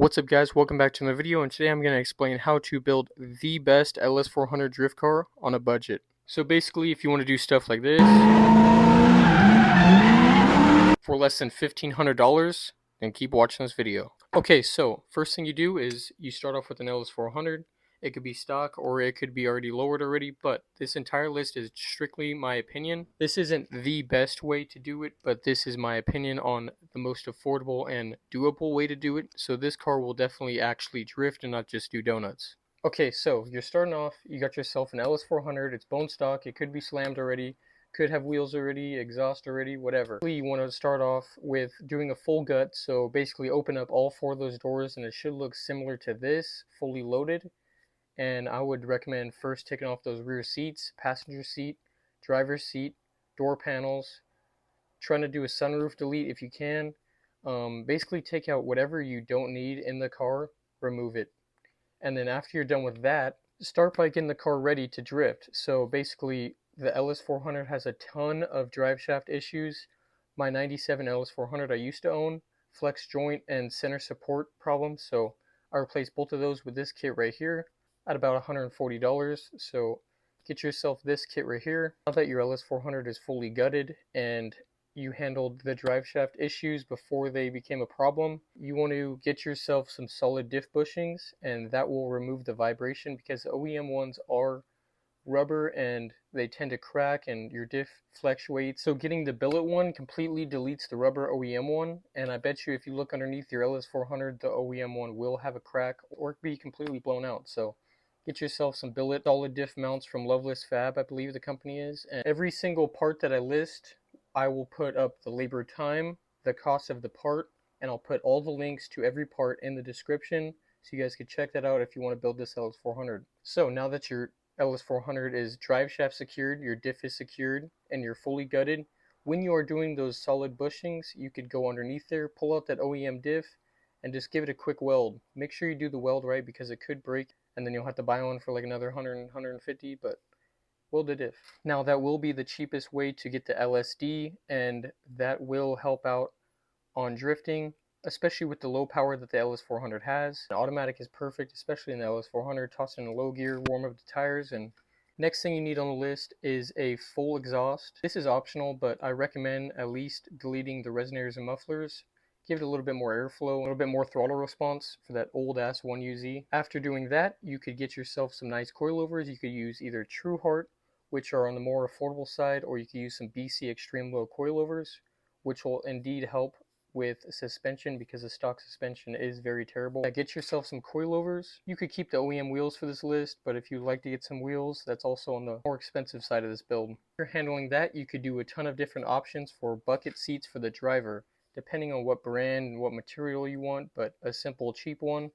What's up guys, welcome back to another video, and today I'm going to explain how to build the best LS400 drift car on a budget. So basically, if you want to do stuff like this for less than $1,500, then keep watching this video. Okay, so first thing you do is you start off with an LS400. It could be stock or it could be already lowered already, but this entire list is strictly my opinion. This isn't the best way to do it, but this is my opinion on the most affordable and doable way to do it. So this car will definitely actually drift and not just do donuts. Okay, so you're starting off, you got yourself an LS400, it's bone stock, it could be slammed already, could have wheels already, exhaust already, whatever. You want to start off with doing a full gut, so basically open up all four of those doors and it should look similar to this, fully loaded. And I would recommend first taking off those rear seats, passenger seat, driver's seat, door panels, trying to do a sunroof delete if you can. Basically take out whatever you don't need in the car, remove it. And then after you're done with that, start by getting the car ready to drift. So basically the LS400 has a ton of drive shaft issues. My 97 LS400 I used to own, flex joint and center support problems, so I replaced both of those with this kit right here at about $140. So get yourself this kit right here. Now that your LS400 is fully gutted and you handled the drive shaft issues before they became a problem, you want to get yourself some solid diff bushings, and that will remove the vibration because the OEM ones are rubber and they tend to crack and your diff fluctuates. So getting the billet one completely deletes the rubber OEM one, and I bet you if you look underneath your LS400, the OEM one will have a crack or be completely blown out. So get yourself some billet solid diff mounts from Loveless Fab, I believe the company is. And every single part that I list, I will put up the labor time, the cost of the part, and I'll put all the links to every part in the description so you guys can check that out if you want to build this LS400. So now that your LS400 is drive shaft secured, your diff is secured, and you're fully gutted, when you are doing those solid bushings, you could go underneath there, pull out that OEM diff, and just give it a quick weld. Make sure you do the weld right because it could break, and then you'll have to buy one for like another 100, 150, but weld the diff. Now that will be the cheapest way to get the LSD, and that will help out on drifting, especially with the low power that the LS400 has. The automatic is perfect, especially in the LS400. Toss in a low gear, warm up the tires, and next thing you need on the list is a full exhaust. This is optional, but I recommend at least deleting the resonators and mufflers. Give it a little bit more airflow, a little bit more throttle response for that old ass 1UZ. After doing that, you could get yourself some nice coilovers. You could use either TrueHeart, which are on the more affordable side, or you could use some BC Extreme Low coilovers, which will indeed help with suspension because the stock suspension is very terrible. Get yourself some coilovers. You could keep the OEM wheels for this list, but if you'd like to get some wheels, that's also on the more expensive side of this build. If you're handling that, you could do a ton of different options for bucket seats for the driver, depending on what brand and what material you want, but a simple cheap one.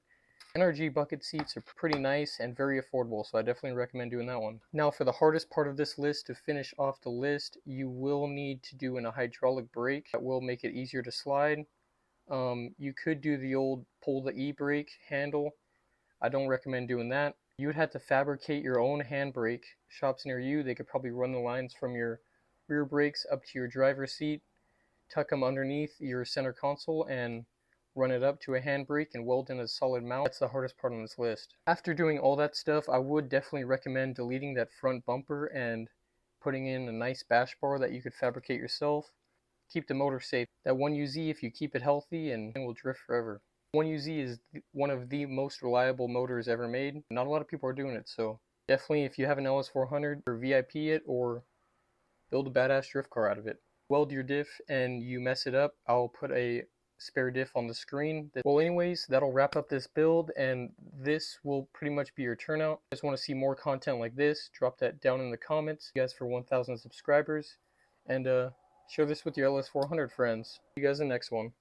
NRG bucket seats are pretty nice and very affordable, so I definitely recommend doing that one. Now for the hardest part of this list, to finish off the list, you will need to do a hydraulic brake. That will make it easier to slide. You could do the old pull the e-brake handle. I don't recommend doing that. You would have to fabricate your own handbrake. Shops near you, they could probably run the lines from your rear brakes up to your driver's seat, tuck them underneath your center console, and run it up to a handbrake and weld in a solid mount. That's the hardest part on this list. After doing all that stuff, I would definitely recommend deleting that front bumper and putting in a nice bash bar that you could fabricate yourself. Keep the motor safe. That 1UZ, if you keep it healthy, and it will drift forever. 1UZ is one of the most reliable motors ever made. Not a lot of people are doing it, so definitely if you have an LS400, or VIP it or build a badass drift car out of it. Weld your diff and you mess it up, I'll put a spare diff on the screen. Well anyways, that'll wrap up this build, and this will pretty much be your turnout. Just want to see more content like this, drop that down in the comments. You guys for 1,000 subscribers, and share this with your LS400 friends. See you guys in the next one.